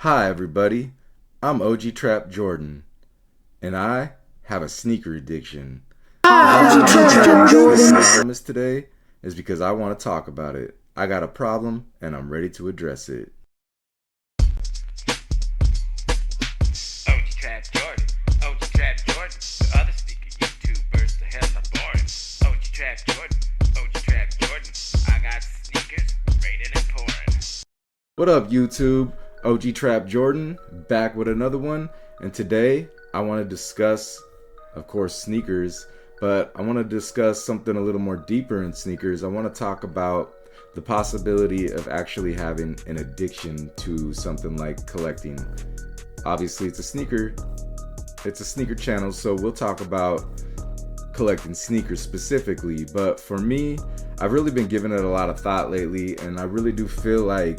Hi, everybody. I'm OG Trap Jordan, and I have a sneaker addiction. The reason I'm keeping this anonymous today is because I want to talk about it. I got a problem, and I'm ready to address it. OG Trap Jordan, OG Trap Jordan, the other sneaker YouTubers, the hell are boring. OG Trap Jordan, OG Trap Jordan, I got sneakers, rated and pouring. What up, YouTube? OG Trap Jordan, back with another one, and today I want to discuss, of course, sneakers, but I want to discuss something a little more deeper in sneakers. I want to talk about the possibility of actually having an addiction to something like collecting. Obviously, it's a sneaker channel, so we'll talk about collecting sneakers specifically, but for me, I've really been giving it a lot of thought lately, and I really do feel like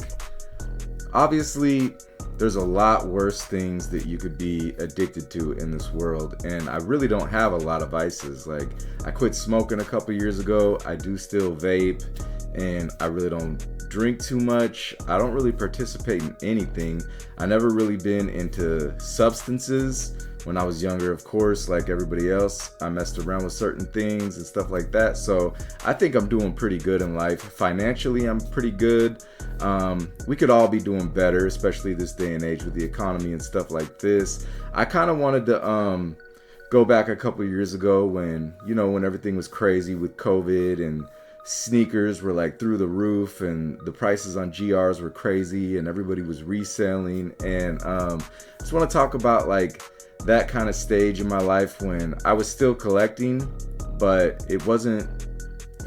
obviously there's a lot worse things that you could be addicted to in this world, and I really don't have a lot of vices. Like, I quit smoking a couple years ago. I do still vape, and I really don't drink too much. I don't really participate in anything. I never really been into substances. When I was younger, of course, like everybody else, I messed around with certain things and stuff like that. So I think I'm doing pretty good in life. Financially, I'm pretty good. We could all be doing better, especially this day and age with the economy and stuff like this. I kind of wanted to go back a couple years ago when everything was crazy with COVID and sneakers were like through the roof and the prices on GRs were crazy and everybody was reselling. And just want to talk about like that kind of stage in my life when I was still collecting, but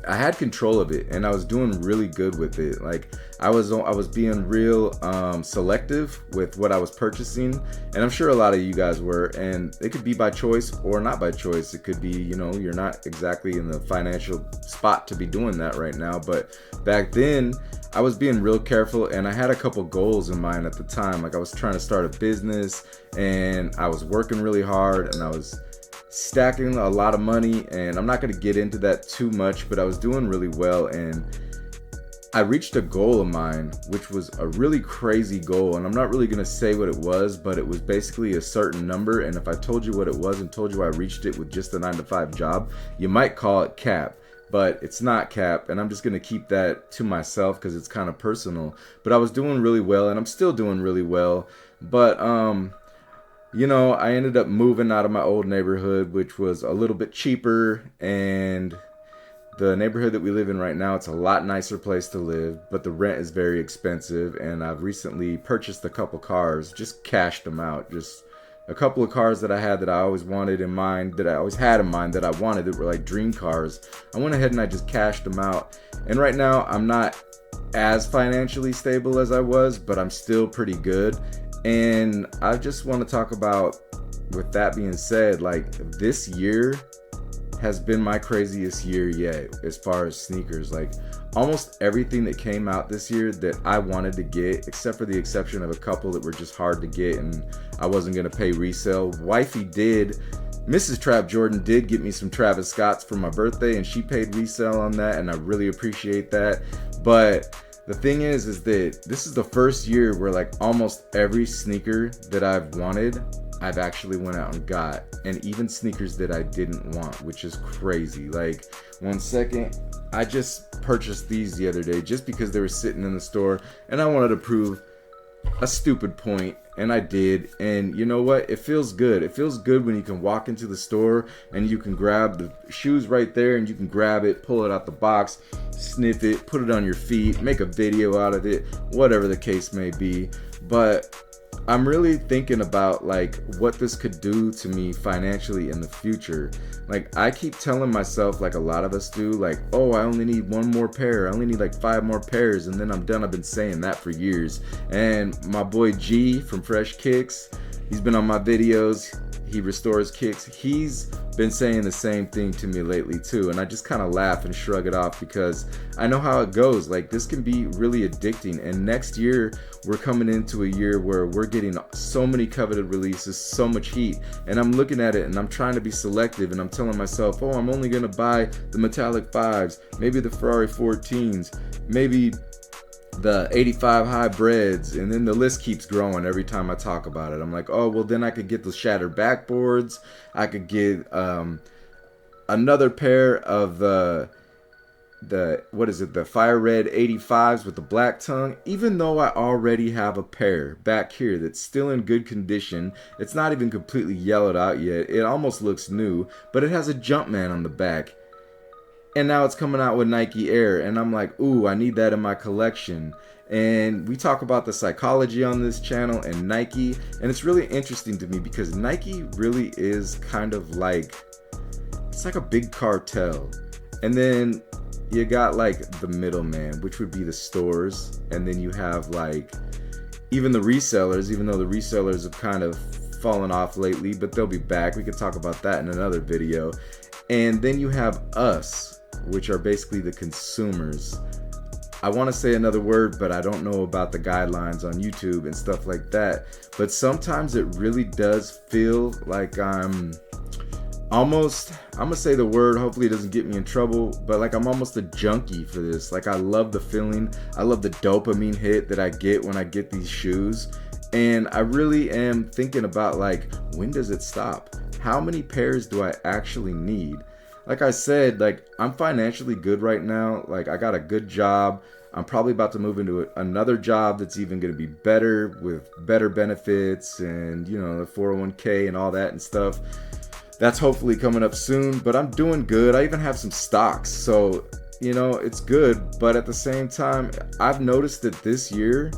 I had control of it and I was doing really good with it. Like I was being real selective with what I was purchasing, and I'm sure a lot of you guys were, and it could be by choice or not by choice. It could be, you're not exactly in the financial spot to be doing that right now, but back then I was being real careful, and I had a couple goals in mind at the time. Like I was trying to start a business, and I was working really hard, and I was stacking a lot of money, and I'm not going to get into that too much, but I was doing really well, and I reached a goal of mine, which was a really crazy goal, and I'm not really going to say what it was, but it was basically a certain number, and if I told you what it was and told you I reached it with just a 9-to-5 job, you might call it cap. But it's not cap, and I'm just going to keep that to myself because it's kind of personal. But I was doing really well, and I'm still doing really well. But, I ended up moving out of my old neighborhood, which was a little bit cheaper, and the neighborhood that we live in right now, it's a lot nicer place to live, but the rent is very expensive, and I've recently purchased a couple cars, just cashed them out, just a couple of cars that I had that I always wanted in mind, that I always had in mind that I wanted, that were like dream cars. I went ahead and I just cashed them out. And right now I'm not as financially stable as I was, but I'm still pretty good. And I just want to talk about, with that being said, like this year has been my craziest year yet as far as sneakers. Like almost everything that came out this year that I wanted to get, except for the exception of a couple that were just hard to get and I wasn't going to pay resale. Wifey did. Mrs. Trap Jordan did get me some Travis Scotts for my birthday, and she paid resale on that, and I really appreciate that. But the thing is that this is the first year where like almost every sneaker that I've wanted, I've actually went out and got, and even sneakers that I didn't want, which is crazy. Like, one second, I just purchased these the other day just because they were sitting in the store, and I wanted to prove a stupid point, and I did. And you know what? It feels good. It feels good when you can walk into the store and you can grab the shoes right there, and you can grab it, pull it out the box, sniff it, put it on your feet, make a video out of it, whatever the case may be. But I'm really thinking about like what this could do to me financially in the future. Like I keep telling myself, like a lot of us do, like, oh, I only need one more pair. I only need like 5 more pairs and then I'm done. I've been saying that for years. And my boy G from Fresh Kicks, he's been on my videos. He restores kicks. He's been saying the same thing to me lately too, and I just kind of laugh and shrug it off because I know how it goes. Like this can be really addicting, and next year we're coming into a year where we're getting so many coveted releases, so much heat, and I'm looking at it and I'm trying to be selective, and I'm telling myself, oh, I'm only gonna buy the metallic 5s, maybe the Ferrari 14s, maybe the 85 hybrids, and then the list keeps growing every time I talk about it. I'm like, oh well, then I could get the shattered backboards. I could get another pair of the what is it, the fire red 85s with the black tongue, even though I already have a pair back here that's still in good condition. It's not even completely yellowed out yet. It almost looks new, but it has a Jumpman on the back. And now it's coming out with Nike Air, and I'm like, ooh, I need that in my collection. And we talk about the psychology on this channel and Nike, and it's really interesting to me because Nike really is kind of like, it's like a big cartel. And then you got like the middleman, which would be the stores, and then you have like even the resellers, even though the resellers have kind of fallen off lately, but they'll be back. We could talk about that in another video. And then you have us, which are basically the consumers. I want to say another word, but I don't know about the guidelines on YouTube and stuff like that. But sometimes it really does feel like I'm almost, I'm gonna say the word, hopefully it doesn't get me in trouble, but like I'm almost a junkie for this. Like I love the feeling, I love the dopamine hit that I get when I get these shoes. And I really am thinking about like, when does it stop? How many pairs do I actually need? Like I said, like I'm financially good right now. Like I got a good job. I'm probably about to move into another job that's even going to be better, with better benefits and, you know, the 401k and all that and stuff. That's hopefully coming up soon, but I'm doing good. I even have some stocks, so, you know, it's good. But at the same time, I've noticed that this year,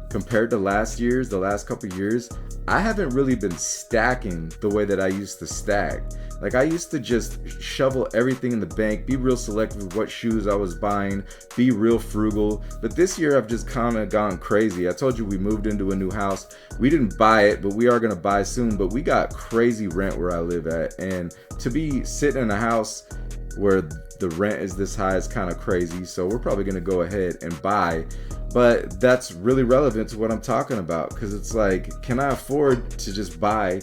compared to last year's, the last couple years, I haven't really been stacking the way that I used to stack. Like I used to just shovel everything in the bank, be real selective with what shoes I was buying, be real frugal. But this year I've just kind of gone crazy. I told you we moved into a new house. We didn't buy it, but we are going to buy soon. But we got crazy rent where I live at. And to be sitting in a house where the rent is this high is kind of crazy. So we're probably going to go ahead and buy. But that's really relevant to what I'm talking about, because it's like, can I afford to just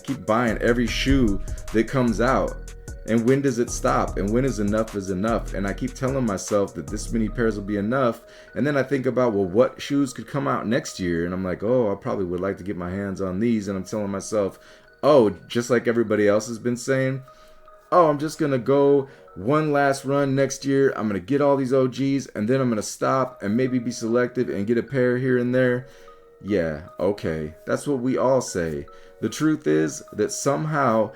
keep buying every shoe that comes out? And when does it stop? And when is enough? And I keep telling myself that this many pairs will be enough. And then I think about, well, what shoes could come out next year? And I'm like, oh, I probably would like to get my hands on these. And I'm telling myself, oh, just like everybody else has been saying, oh, I'm just going to go one last run next year. I'm going to get all these OGs, and then I'm going to stop and maybe be selective and get a pair here and there. Yeah, okay. That's what we all say. The truth is that somehow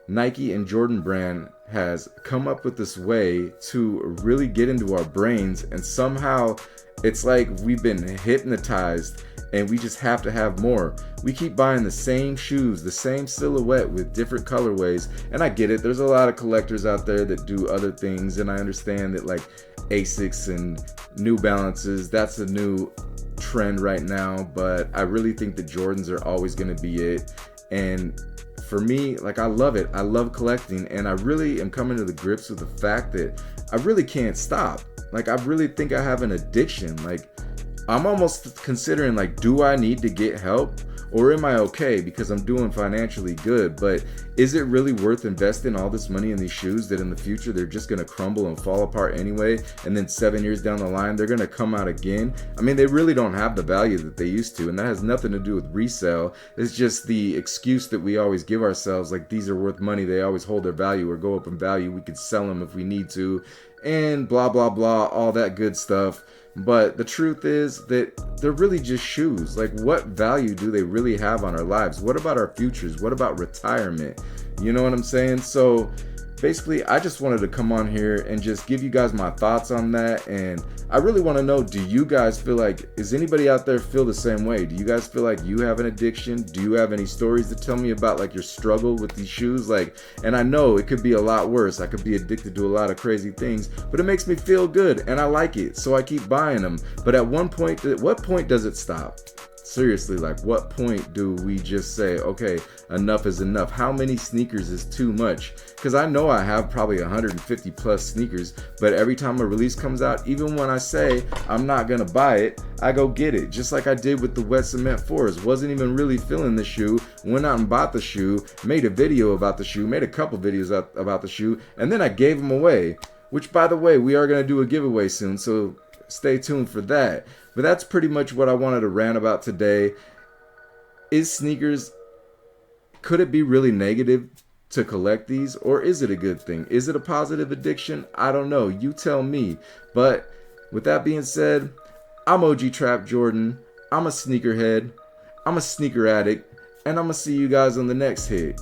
Nike and Jordan Brand has come up with this way to really get into our brains, and somehow it's like we've been hypnotized and we just have to have more. We keep buying the same shoes, the same silhouette with different colorways. And I get it, there's a lot of collectors out there that do other things, and I understand that like Asics and New Balances, that's a new trend right now, but I really think the Jordans are always going to be it. And for me, like I love it. I love collecting, and I really am coming to the grips with the fact that I really can't stop. Like I really think I have an addiction. Like I'm almost considering like, do I need to get help, or am I okay because I'm doing financially good? But is it really worth investing all this money in these shoes that in the future they're just going to crumble and fall apart anyway, and then 7 years down the line they're going to come out again? I mean, they really don't have the value that they used to, and that has nothing to do with resale. It's just the excuse that we always give ourselves, like these are worth money, they always hold their value or go up in value, we could sell them if we need to, and blah blah blah, all that good stuff. But the truth is that they're really just shoes. Like, what value do they really have on our lives? What about our futures? What about retirement? You know what I'm saying? So basically, I just wanted to come on here and just give you guys my thoughts on that. And I really want to know, do you guys feel like, is anybody out there feel the same way? Do you guys feel like you have an addiction? Do you have any stories to tell me about like your struggle with these shoes? Like, and I know it could be a lot worse. I could be addicted to a lot of crazy things, but it makes me feel good and I like it. So I keep buying them. But at what point does it stop? Seriously, like what point do we just say, okay, enough is enough? How many sneakers is too much? Because I know I have probably 150 plus sneakers, but every time a release comes out, even when I say I'm not gonna buy it, I go get it. Just like I did with the Wet Cement 4s. Wasn't even really feeling the shoe, went out and bought the shoe, made a video about the shoe, made a couple videos about the shoe, and then I gave them away. Which, by the way, we are gonna do a giveaway soon, so stay tuned for that. But that's pretty much what I wanted to rant about today. Is sneakers, could it be really negative to collect these, or is it a good thing? Is it a positive addiction? I don't know. You tell me. But with that being said, I'm OG Trap Jordan. I'm a sneakerhead. I'm a sneaker addict. And I'm going to see you guys on the next hit.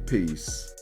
Peace.